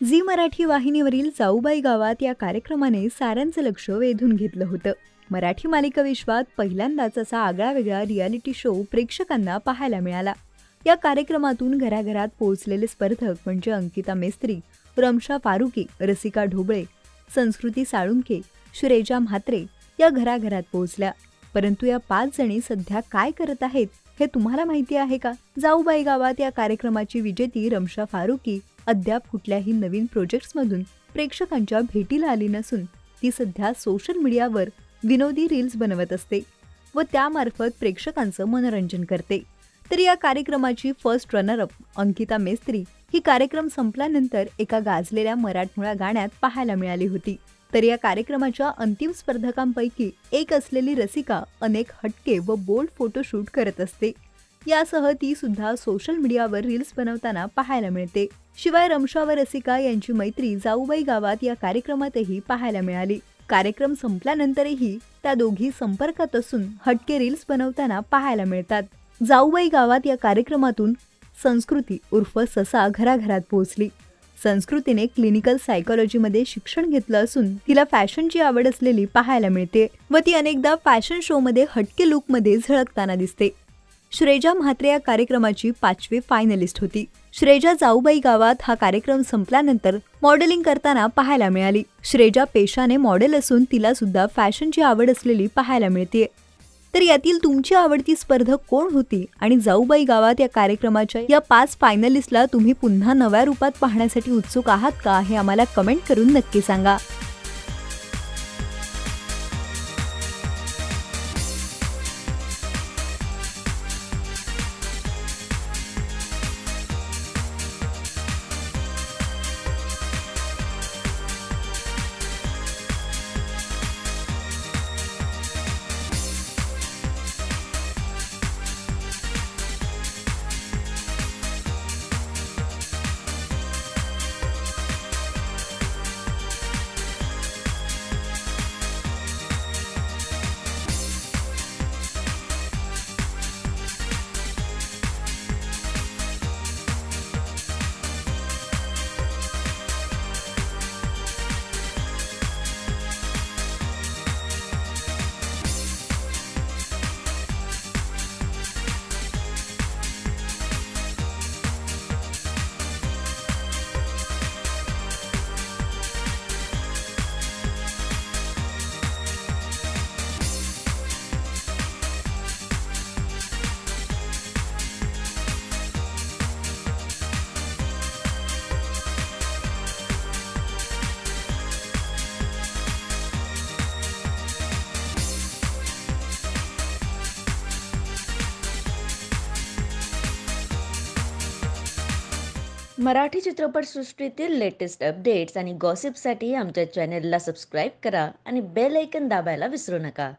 Zee Marathi वाहिनीवरील जाऊबाई गावात या कार्यक्रमाने साऱ्यांचं लक्ष वेधून घेतलं होतं. मराठी मालिका विश्वात पहिल्यांदाच असा आगळावेगळा रियालिटी शो प्रेक्षकांना पाहायला मिळाला. या कार्यक्रमातून घराघरात पोहोचलेले स्पर्धक म्हणजे अंकिता मेस्त्री, रमशा फारुकी, रसिका ढोबळे, संस्कृती साळुंखे, श्रेजा म्हात्रे या घराघरात पोहोचल्या. परंतु या 5 जणी सध्या काय करत आहेत हे तुम्हाला माहिती आहे का? जाऊबाई गावात या कार्यक्रमाची विजेती रमशा फारुकी अद्याप कुठल्याही नवीन प्रोजेक्ट्समधून प्रेक्षकांच्या भेटीला आली नसून ती सध्या सोशल मीडियावर विनोदी रील्स बनवत असते व त्यामार्फत प्रेक्षकांचं मनोरंजन करते. तर या कार्यक्रमाची first runner up Ankita Mestry ही कार्यक्रम संपल्यानंतर एका गाजलेल्या मराठमोळा गाण्यात पाहायला मिळाली होती. तर या कार्यक्रमाच्या अंतिम स्पर्धकांपैकी एक असलेली रसिका अनेक हटके व बोल्ड फोटोशूट करत असते. यासह ती सुद्धा सोशल मीडियावर रील्स बनवताना पाहायला मिळते. शिवाय रमशा व रसिका यांची मैत्री जाऊबाई गावात या कार्यक्रमातही पाहायला मिळाली. कार्यक्रम संपल्यानंतरही त्या दोघी संपर्कात असून हटके रील्स बनवताना पाहायला मिळतात. जाऊबाई गावात या कार्यक्रमातून संस्कृती उर्फ ससा घराघरात पोहोचली. संस्कृतीने क्लिनिकल सायकोलॉजीमध्ये शिक्षण घेतलं असून तिला फॅशनची आवड असलेली पाहायला मिळते व ती अनेकदा फॅशन शोमध्ये हटके लुकमध्ये झळकताना दिसते. श्रेजा म्हात्रे या कार्यक्रमाची 5वी फायनलिस्ट होती. श्रेजा जाऊबाई गावात हा कार्यक्रम संपल्यानंतर मॉडेलिंग करताना पाहायला मिळाली. श्रेजा पेशाने मॉडेल असून तिला सुद्धा फॅशनची आवड असलेली पाहायला मिळते. तर यातील तुमची आवडती स्पर्धक कोण होती आणि जाऊबाई गावात या कार्यक्रमाच्या या 5 फायनलिस्टला तुम्ही पुन्हा नव्या रूपात पाहण्यासाठी उत्सुक आहात का हे आम्हाला कमेंट करून नक्की सांगा. मराठी चित्रपटसृष्टीतील लेटेस्ट अपडेट्स आणि गॉसिपसाठी आमच्या चॅनेलला सबस्क्राईब करा आणि बेल ऐकन दाबायला विसरू नका.